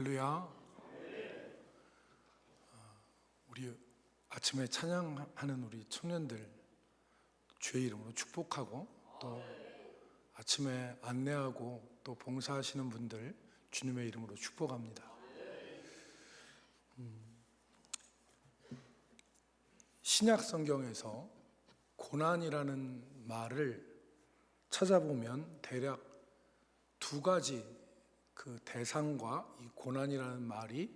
할렐루야. 우리 아침에 찬양하는 우리 청년들 주의 이름으로 축복하고, 또 아침에 안내하고 또 봉사하시는 분들 주님의 이름으로 축복합니다. 신약 성경에서 고난이라는 말을 찾아보면 대략 두 가지 그 대상과 이 고난이라는 말이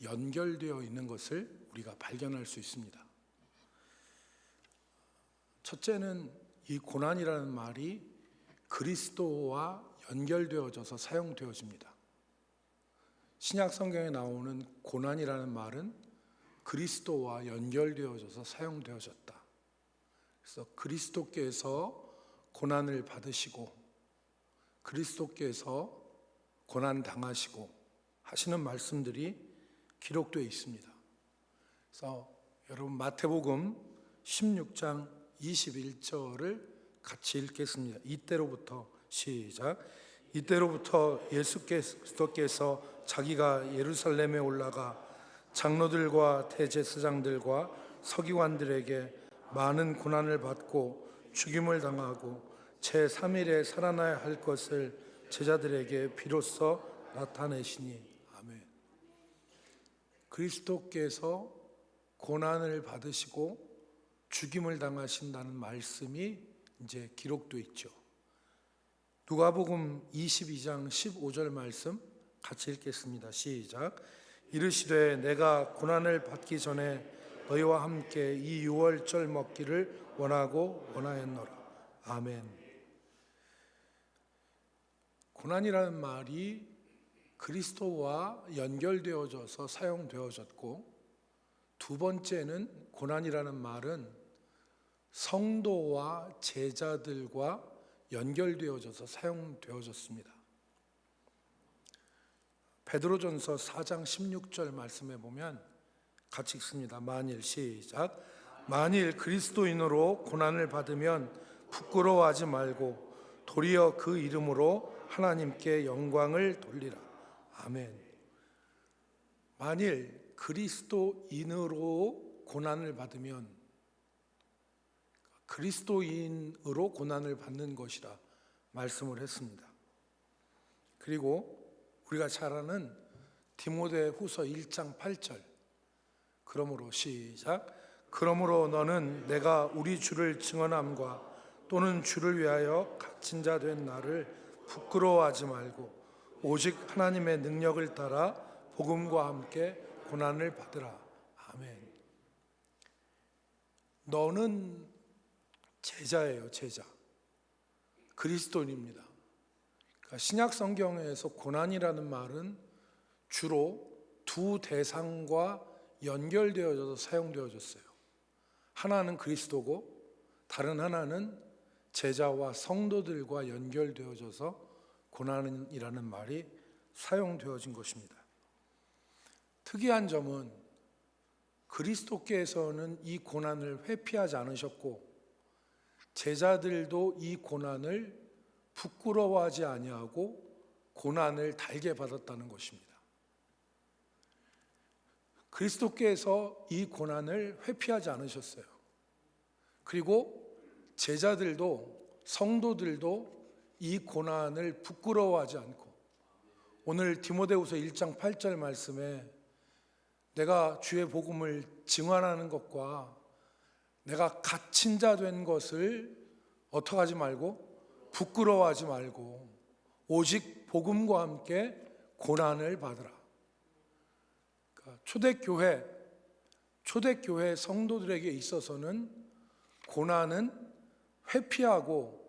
연결되어 있는 것을 우리가 발견할 수 있습니다. 첫째는 이 고난이라는 말이 그리스도와 연결되어져서 사용되어집니다. 신약 성경에 나오는 고난이라는 말은 그리스도와 연결되어져서 사용되어졌다. 그래서 그리스도께서 고난을 받으시고 그리스도께서 고난 당하시고 하시는 말씀들이 기록되어 있습니다. 그래서 여러분 마태복음 16장 21절을 같이 읽겠습니다. 이때로부터 시작. 이때로부터 예수께서 자기가 예루살렘에 올라가 장로들과 대제사장들과 서기관들에게 많은 고난을 받고 죽임을 당하고 제3일에 살아나야 할 것을 제자들에게 비로소 나타내시니. 아멘. 그리스도께서 고난을 받으시고 죽임을 당하신다는 말씀이 이제 기록되어 있죠. 누가복음 22장 15절 말씀 같이 읽겠습니다. 시작. 이르시되 내가 고난을 받기 전에 너희와 함께 이 유월절 먹기를 원하고 원하였노라. 아멘. 고난이라는 말이 그리스도와 연결되어져서 사용되어졌고, 두 번째는 고난이라는 말은 성도와 제자들과 연결되어져서 사용되어졌습니다. 베드로전서 4장 16절 말씀에 보면 같이 읽습니다. 만일 시작. 만일 그리스도인으로 고난을 받으면 부끄러워하지 말고 도리어 그 이름으로 하나님께 영광을 돌리라. 아멘. 만일 그리스도인으로 고난을 받으면 그리스도인으로 고난을 받는 것이라 말씀을 했습니다. 그리고 우리가 잘 아는 디모데후서 1장 8절. 그러므로 시작. 그러므로 너는 내가 우리 주를 증언함과 또는 주를 위하여 갇힌 자 된 나를 부끄러워하지 말고 오직 하나님의 능력을 따라 복음과 함께 고난을 받으라. 아멘. 너는 제자예요, 제자. 그리스도인입니다. 그러니까 신약 성경에서 고난이라는 말은 주로 두 대상과 연결되어져서 사용되어졌어요. 하나는 그리스도고 다른 하나는 제자와 성도들과 연결되어져서 고난이라는 말이 사용되어진 것입니다. 특이한 점은 그리스도께서는 이 고난을 회피하지 않으셨고 제자들도 이 고난을 부끄러워하지 아니하고 고난을 달게 받았다는 것입니다. 그리스도께서 이 고난을 회피하지 않으셨어요. 그리고 제자들도 성도들도 이 고난을 부끄러워하지 않고, 오늘 디모데후서 1장 8절 말씀에 내가 주의 복음을 증언하는 것과 내가 갇힌 자 된 것을 어떻게 하지 말고 부끄러워하지 말고 오직 복음과 함께 고난을 받으라. 그러니까 초대교회 성도들에게 있어서는 고난은 회피하고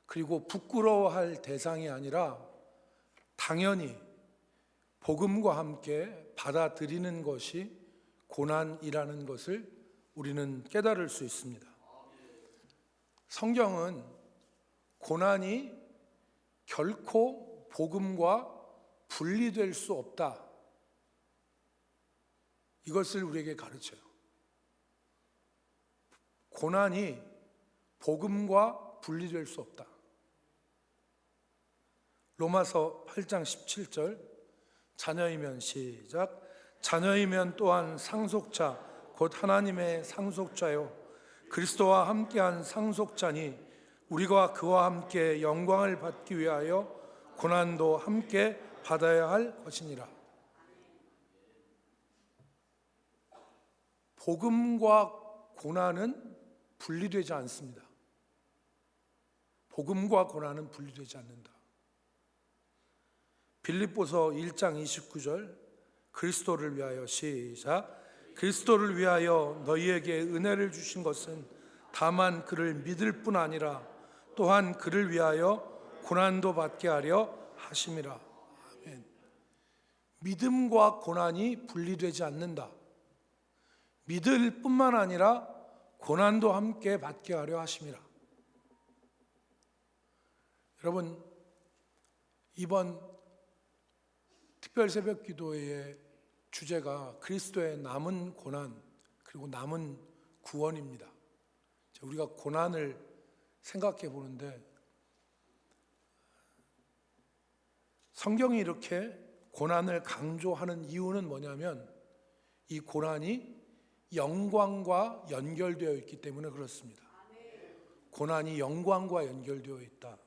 그리고 부끄러워할 대상이 아니라 당연히 복음과 함께 받아들이는 것이 고난이라는 것을 우리는 깨달을 수 있습니다. 성경은 고난이 결코 복음과 분리될 수 없다, 이것을 우리에게 가르쳐요. 고난이 복음과 분리될 수 없다. 로마서 8장 17절 자녀이면 시작. 자녀이면 또한 상속자 곧 하나님의 상속자요 그리스도와 함께한 상속자니 우리가 그와 함께 영광을 받기 위하여 고난도 함께 받아야 할 것이니라. 복음과 고난은 분리되지 않습니다. 복음과 고난은 분리되지 않는다. 빌립보서 1장 29절 그리스도를 위하여 시작. 그리스도를 위하여 너희에게 은혜를 주신 것은 다만 그를 믿을 뿐 아니라 또한 그를 위하여 고난도 받게 하려 하심이라. 아멘. 믿음과 고난이 분리되지 않는다. 믿을 뿐만 아니라 고난도 함께 받게 하려 하심이라. 여러분, 이번 특별 새벽 기도의 주제가 그리스도의 남은 고난 그리고 남은 구원입니다. 우리가 고난을 생각해 보는데 성경이 이렇게 고난을 강조하는 이유는 뭐냐면 이 고난이 영광과 연결되어 있기 때문에 그렇습니다. 고난이 영광과 연결되어 있다.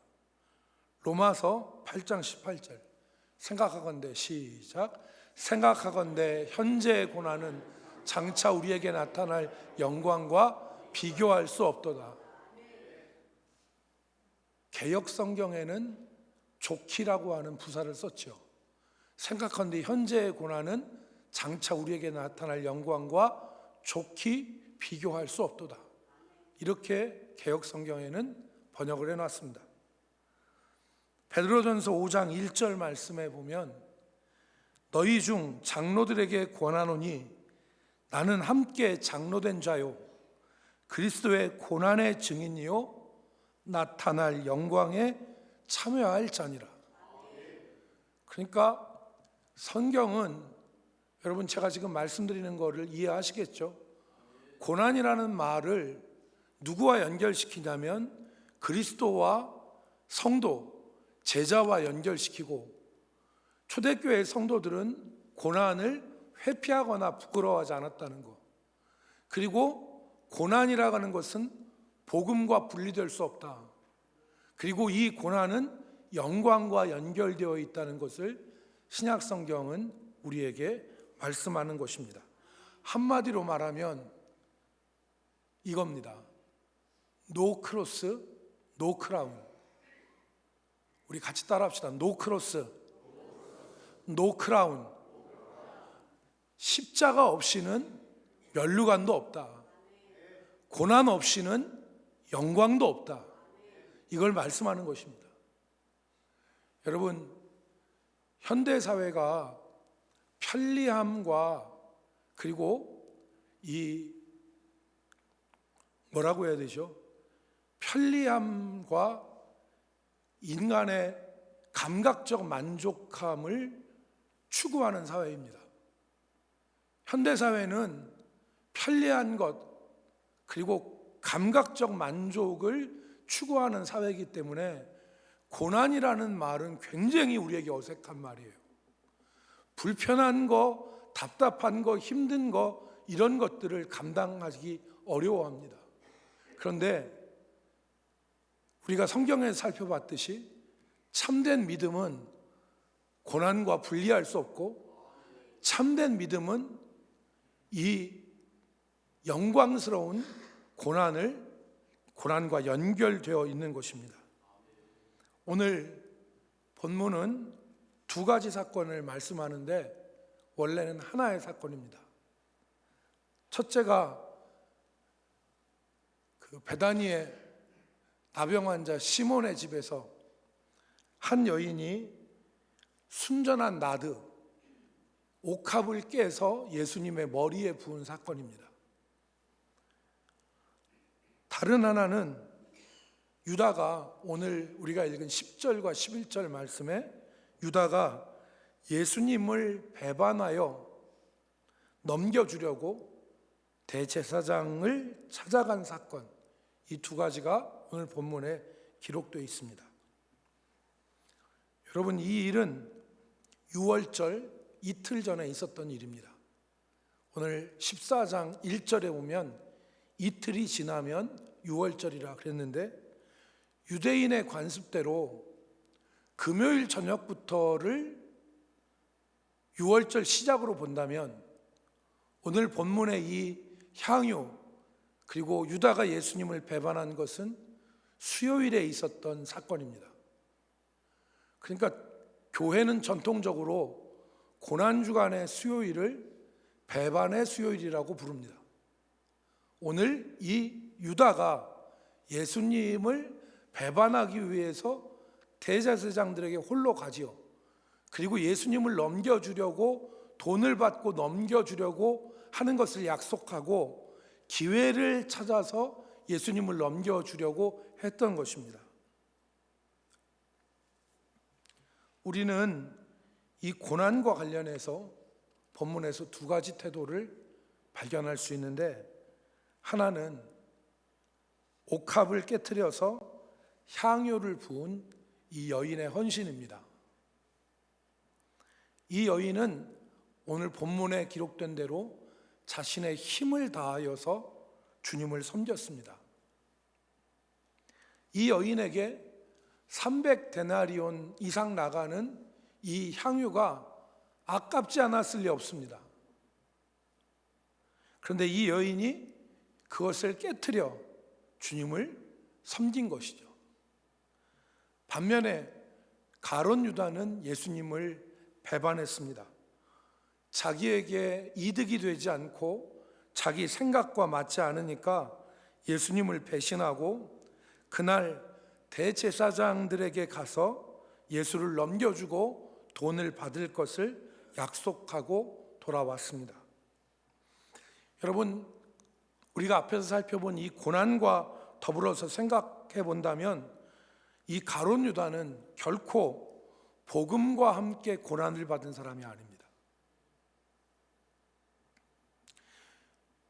로마서 8장 18절 생각하건대 시작. 생각하건대 현재의 고난은 장차 우리에게 나타날 영광과 비교할 수 없도다. 개역 성경에는 좋기라고 하는 부사를 썼죠. 생각하건대 현재의 고난은 장차 우리에게 나타날 영광과 좋기 비교할 수 없도다. 이렇게 개역 성경에는 번역을 해놨습니다. 베드로전서 5장 1절 말씀에 보면 너희 중 장로들에게 권하노니 나는 함께 장로된 자요 그리스도의 고난의 증인이요 나타날 영광에 참여할 자니라. 그러니까 성경은 여러분 제가 지금 말씀드리는 것을 이해하시겠죠? 고난이라는 말을 누구와 연결시키냐면 그리스도와 성도, 제자와 연결시키고 초대교회 성도들은 고난을 회피하거나 부끄러워하지 않았다는 것, 그리고 고난이라고 하는 것은 복음과 분리될 수 없다. 그리고 이 고난은 영광과 연결되어 있다는 것을 신약 성경은 우리에게 말씀하는 것입니다. 한마디로 말하면 이겁니다. 노 크로스, 노 크라운. 우리 같이 따라합시다. 노 크로스, 노 크라운. 십자가 없이는 면류관도 없다. 고난 없이는 영광도 없다. 이걸 말씀하는 것입니다. 여러분, 현대 사회가 편리함과 그리고 이 뭐라고 해야 되죠? 편리함과 인간의 감각적 만족함을 추구하는 사회입니다. 현대 사회는 편리한 것 그리고 감각적 만족을 추구하는 사회이기 때문에 고난이라는 말은 굉장히 우리에게 어색한 말이에요. 불편한 거, 답답한 거, 힘든 거 이런 것들을 감당하기 어려워합니다. 그런데 우리가 성경에서 살펴봤듯이 참된 믿음은 고난과 분리할 수 없고 참된 믿음은 이 영광스러운 고난과 연결되어 있는 것입니다. 오늘 본문은 두 가지 사건을 말씀하는데 원래는 하나의 사건입니다. 첫째가 그 베다니의 나병 환자 시몬의 집에서 한 여인이 순전한 나드, 옥합을 깨서 예수님의 머리에 부은 사건입니다. 다른 하나는 유다가 오늘 우리가 읽은 10절과 11절 말씀에 유다가 예수님을 배반하여 넘겨주려고 대제사장을 찾아간 사건, 이 두 가지가 오늘 본문에 기록되어 있습니다. 여러분, 이 일은 유월절 이틀 전에 있었던 일입니다. 오늘 14장 1절에 보면 이틀이 지나면 유월절이라 그랬는데, 유대인의 관습대로 금요일 저녁부터를 유월절 시작으로 본다면 오늘 본문의 이 향유, 그리고 유다가 예수님을 배반한 것은 수요일에 있었던 사건입니다. 그러니까 교회는 전통적으로 고난주간의 수요일을 배반의 수요일이라고 부릅니다. 오늘 이 유다가 예수님을 배반하기 위해서 대제사장들에게 홀로 가지요. 그리고 예수님을 넘겨주려고, 돈을 받고 넘겨주려고 하는 것을 약속하고 기회를 찾아서 예수님을 넘겨주려고 했던 것입니다. 우리는 이 고난과 관련해서 본문에서 두 가지 태도를 발견할 수 있는데, 하나는 옥합을 깨트려서 향유를 부은 이 여인의 헌신입니다. 이 여인은 오늘 본문에 기록된 대로 자신의 힘을 다하여서 주님을 섬겼습니다. 이 여인에게 300데나리온 이상 나가는 이 향유가 아깝지 않았을 리 없습니다. 그런데 이 여인이 그것을 깨트려 주님을 섬긴 것이죠. 반면에 가룟 유다는 예수님을 배반했습니다. 자기에게 이득이 되지 않고 자기 생각과 맞지 않으니까 예수님을 배신하고 그날 대제사장들에게 가서 예수를 넘겨주고 돈을 받을 것을 약속하고 돌아왔습니다. 여러분, 우리가 앞에서 살펴본 이 고난과 더불어서 생각해 본다면 이 가룟 유다는 결코 복음과 함께 고난을 받은 사람이 아닙니다.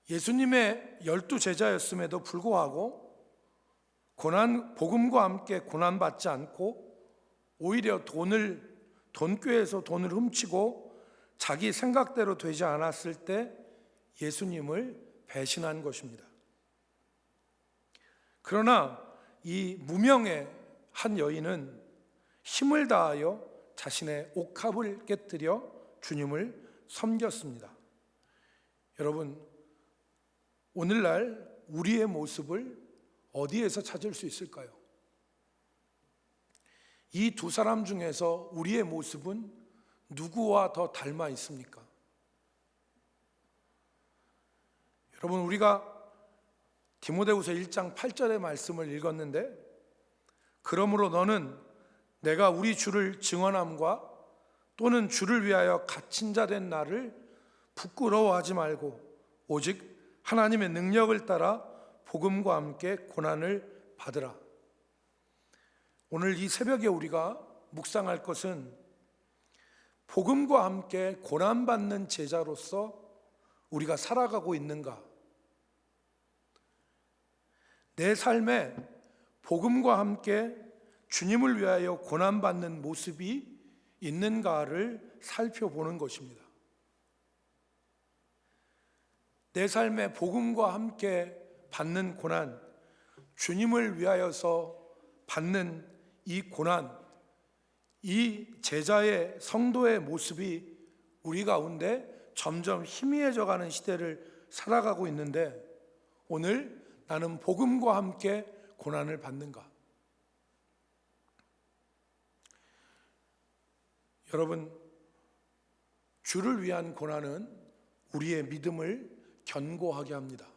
예수님의 12제자였음에도 불구하고 복음과 함께 고난받지 않고 오히려 돈꾀에서 돈을 훔치고 자기 생각대로 되지 않았을 때 예수님을 배신한 것입니다. 그러나 이 무명의 한 여인은 힘을 다하여 자신의 옥합을 깨뜨려 주님을 섬겼습니다. 여러분, 오늘날 우리의 모습을 어디에서 찾을 수 있을까요? 이 두 사람 중에서 우리의 모습은 누구와 더 닮아 있습니까? 여러분, 우리가 디모데후서 1장 8절의 말씀을 읽었는데, 그러므로 너는 내가 우리 주를 증언함과 또는 주를 위하여 갇힌 자 된 나를 부끄러워하지 말고 오직 하나님의 능력을 따라 복음과 함께 고난을 받으라. 오늘 이 새벽에 우리가 묵상할 것은 복음과 함께 고난받는 제자로서 우리가 살아가고 있는가? 내 삶에 복음과 함께 주님을 위하여 고난받는 모습이 있는가를 살펴보는 것입니다. 내 삶에 복음과 함께 받는 고난, 주님을 위하여서 받는 이 고난, 이 제자의 성도의 모습이 우리 가운데 점점 희미해져가는 시대를 살아가고 있는데, 오늘 나는 복음과 함께 고난을 받는가? 여러분, 주를 위한 고난은 우리의 믿음을 견고하게 합니다.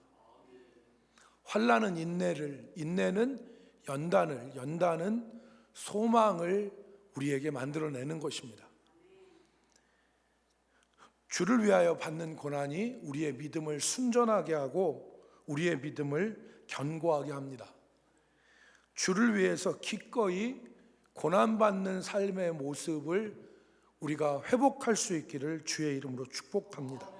환난은 인내를, 인내는 연단을, 연단은 소망을 우리에게 만들어내는 것입니다. 주를 위하여 받는 고난이 우리의 믿음을 순전하게 하고 우리의 믿음을 견고하게 합니다. 주를 위해서 기꺼이 고난받는 삶의 모습을 우리가 회복할 수 있기를 주의 이름으로 축복합니다.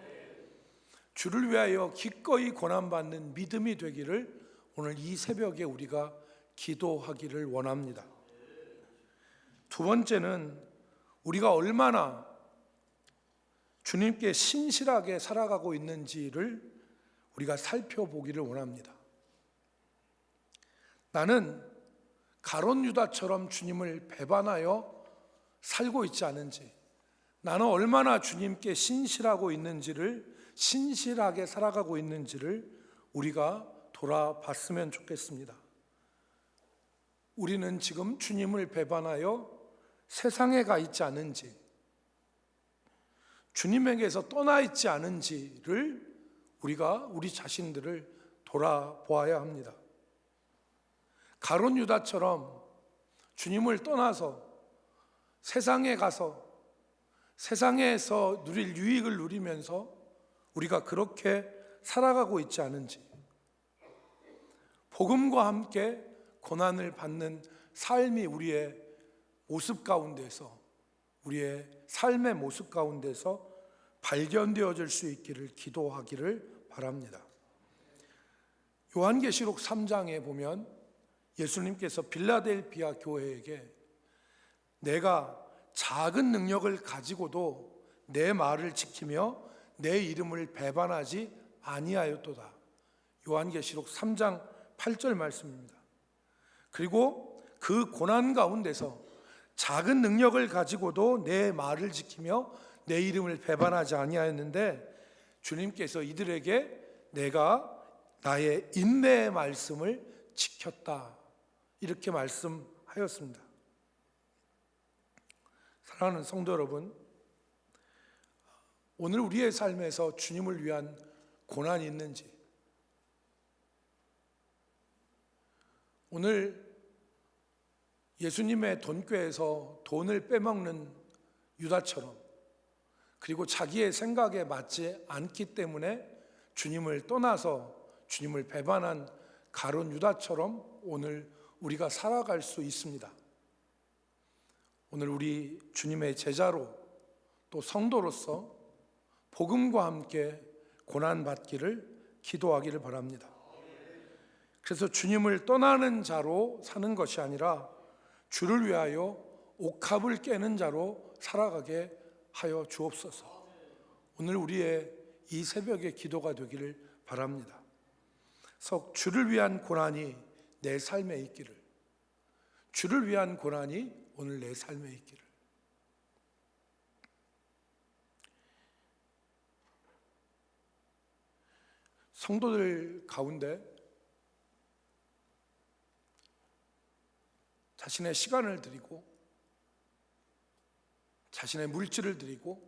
주를 위하여 기꺼이 고난받는 믿음이 되기를 오늘 이 새벽에 우리가 기도하기를 원합니다. 두 번째는 우리가 얼마나 주님께 신실하게 살아가고 있는지를 우리가 살펴보기를 원합니다. 나는 가룟 유다처럼 주님을 배반하여 살고 있지 않은지, 나는 얼마나 주님께 신실하고 있는지를, 신실하게 살아가고 있는지를 우리가 돌아봤으면 좋겠습니다. 우리는 지금 주님을 배반하여 세상에 가 있지 않은지, 주님에게서 떠나 있지 않은지를 우리가 우리 자신들을 돌아보아야 합니다. 가룟 유다처럼 주님을 떠나서 세상에 가서 세상에서 누릴 유익을 누리면서 우리가 그렇게 살아가고 있지 않은지, 복음과 함께 고난을 받는 삶이 우리의 모습 가운데서, 우리의 삶의 모습 가운데서 발견되어질 수 있기를 기도하기를 바랍니다. 요한계시록 3장에 보면 예수님께서 빌라델비아 교회에게 내가 작은 능력을 가지고도 내 말을 지키며 내 이름을 배반하지 아니하였도다. 요한계시록 3장 8절 말씀입니다. 그리고 그 고난 가운데서 작은 능력을 가지고도 내 말을 지키며 내 이름을 배반하지 아니하였는데, 주님께서 이들에게 내가 나의 인내의 말씀을 지켰다, 이렇게 말씀하였습니다. 사랑하는 성도 여러분, 오늘 우리의 삶에서 주님을 위한 고난이 있는지, 오늘 예수님의 돈꾀에서 돈을 빼먹는 유다처럼, 그리고 자기의 생각에 맞지 않기 때문에 주님을 떠나서 주님을 배반한 가룟 유다처럼 오늘 우리가 살아갈 수 있습니다. 오늘 우리 주님의 제자로 또 성도로서 복음과 함께 고난받기를 기도하기를 바랍니다. 그래서 주님을 떠나는 자로 사는 것이 아니라 주를 위하여 옥합을 깨는 자로 살아가게 하여 주옵소서. 오늘 우리의 이 새벽의 기도가 되기를 바랍니다. 그래서 주를 위한 고난이 내 삶에 있기를, 주를 위한 고난이 오늘 내 삶에 있기를. 성도들 가운데 자신의 시간을 드리고 자신의 물질을 드리고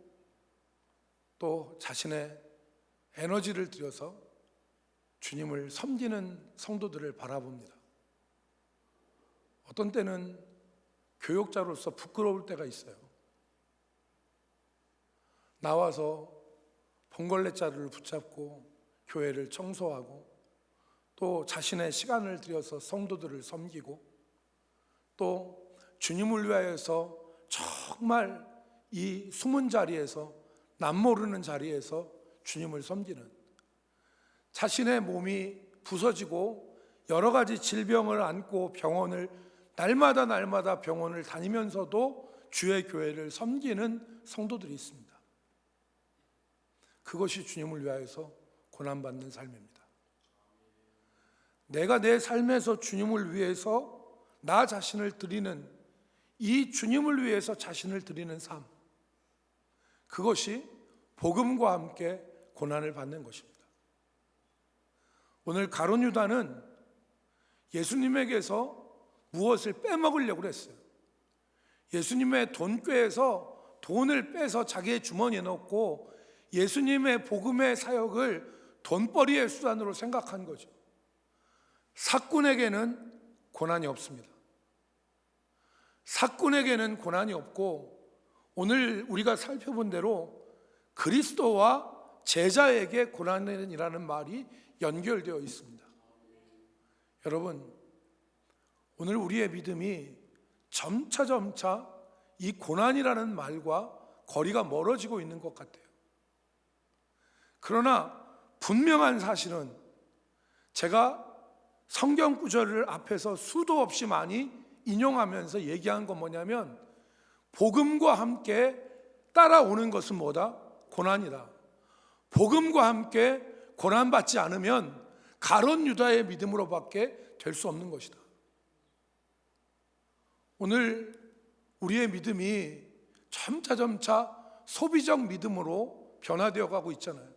또 자신의 에너지를 들여서 주님을 섬기는 성도들을 바라봅니다. 어떤 때는 교역자로서 부끄러울 때가 있어요. 나와서 봉걸레 자루를 붙잡고 교회를 청소하고 또 자신의 시간을 들여서 성도들을 섬기고 또 주님을 위하여서 정말 이 숨은 자리에서, 남모르는 자리에서 주님을 섬기는, 자신의 몸이 부서지고 여러 가지 질병을 안고 병원을 날마다 병원을 다니면서도 주의 교회를 섬기는 성도들이 있습니다. 그것이 주님을 위하여서 고난받는 삶입니다. 내가 내 삶에서 주님을 위해서 나 자신을 드리는, 이 주님을 위해서 자신을 드리는 삶, 그것이 복음과 함께 고난을 받는 것입니다. 오늘 가룟 유다는 예수님에게서 무엇을 빼먹으려고 했어요. 예수님의 돈꾀에서 돈을 빼서 자기의 주머니에 넣고 예수님의 복음의 사역을 돈벌이의 수단으로 생각한 거죠. 사꾼에게는 고난이 없습니다. 사꾼에게는 고난이 없고, 오늘 우리가 살펴본 대로 그리스도와 제자에게 고난이라는 말이 연결되어 있습니다. 여러분, 오늘 우리의 믿음이 점차 이 고난이라는 말과 거리가 멀어지고 있는 것 같아요. 그러나 분명한 사실은, 제가 성경 구절을 앞에서 수도 없이 많이 인용하면서 얘기한 건 뭐냐면, 복음과 함께 따라오는 것은 뭐다? 고난이다. 복음과 함께 고난받지 않으면 가룟 유다의 믿음으로밖에 될 수 없는 것이다. 오늘 우리의 믿음이 점차 소비적 믿음으로 변화되어 가고 있잖아요.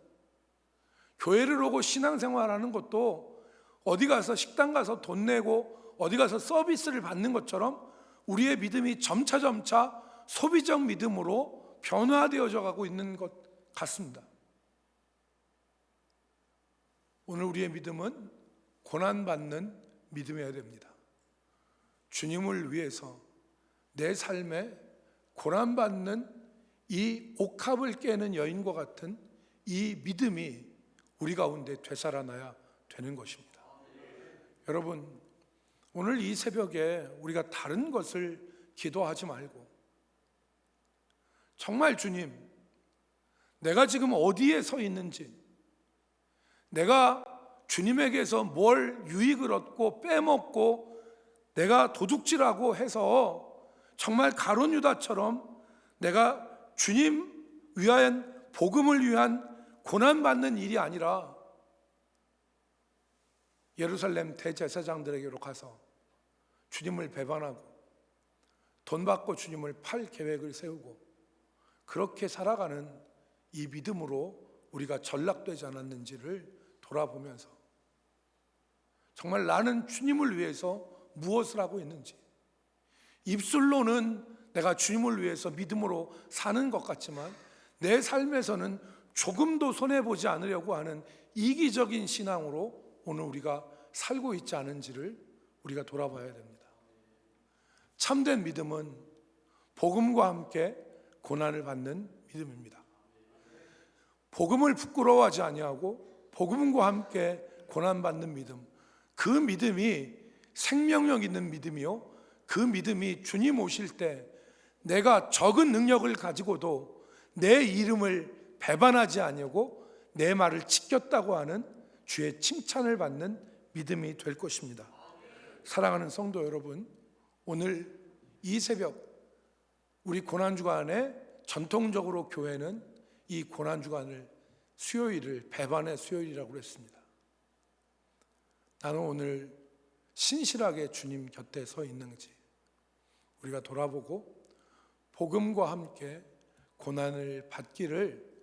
교회를 오고 신앙생활하는 것도 어디 가서 식당 가서 돈 내고 어디 가서 서비스를 받는 것처럼 우리의 믿음이 점차 소비적 믿음으로 변화되어져 가고 있는 것 같습니다. 오늘 우리의 믿음은 고난받는 믿음이어야 됩니다. 주님을 위해서 내 삶에 고난받는 이 옥합을 깨는 여인과 같은 이 믿음이 우리 가운데 되살아나야 되는 것입니다. 여러분, 오늘 이 새벽에 우리가 다른 것을 기도하지 말고 정말 주님, 내가 지금 어디에 서 있는지, 내가 주님에게서 뭘 유익을 얻고 빼먹고 내가 도둑질하고 해서 정말 가룟 유다처럼 내가 주님 위한 복음을 위한 고난받는 일이 아니라 예루살렘 대제사장들에게로 가서 주님을 배반하고 돈 받고 주님을 팔 계획을 세우고 그렇게 살아가는 이 믿음으로 우리가 전락되지 않았는지를 돌아보면서 정말 나는 주님을 위해서 무엇을 하고 있는지, 입술로는 내가 주님을 위해서 믿음으로 사는 것 같지만 내 삶에서는 조금도 손해보지 않으려고 하는 이기적인 신앙으로 오늘 우리가 살고 있지 않은지를 우리가 돌아봐야 됩니다. 참된 믿음은 복음과 함께 고난을 받는 믿음입니다. 복음을 부끄러워하지 아니하고 복음과 함께 고난받는 믿음, 그 믿음이 생명력 있는 믿음이요, 그 믿음이 주님 오실 때 내가 적은 능력을 가지고도 내 이름을 배반하지 아니하고 내 말을 지켰다고 하는 주의 칭찬을 받는 믿음이 될 것입니다. 사랑하는 성도 여러분, 오늘 이 새벽 우리 고난주간에 전통적으로 교회는 이 고난주간을 수요일을 배반의 수요일이라고 그랬습니다. 나는 오늘 신실하게 주님 곁에 서 있는지 우리가 돌아보고 복음과 함께 고난을 받기를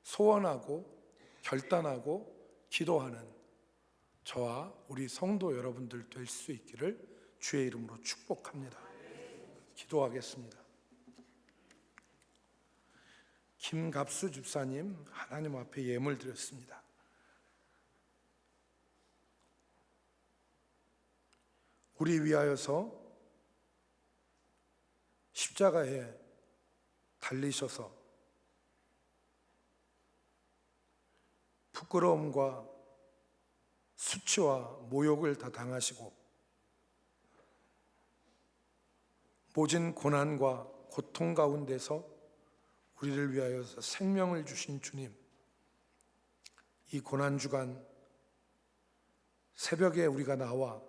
소원하고 결단하고 기도하는 저와 우리 성도 여러분들 될 수 있기를 주의 이름으로 축복합니다. 기도하겠습니다. 김갑수 집사님, 하나님 앞에 예물 드렸습니다. 우리 위하여서 십자가에 달리셔서 부끄러움과 수치와 모욕을 다 당하시고 모진 고난과 고통 가운데서 우리를 위하여서 생명을 주신 주님, 이 고난주간 새벽에 우리가 나와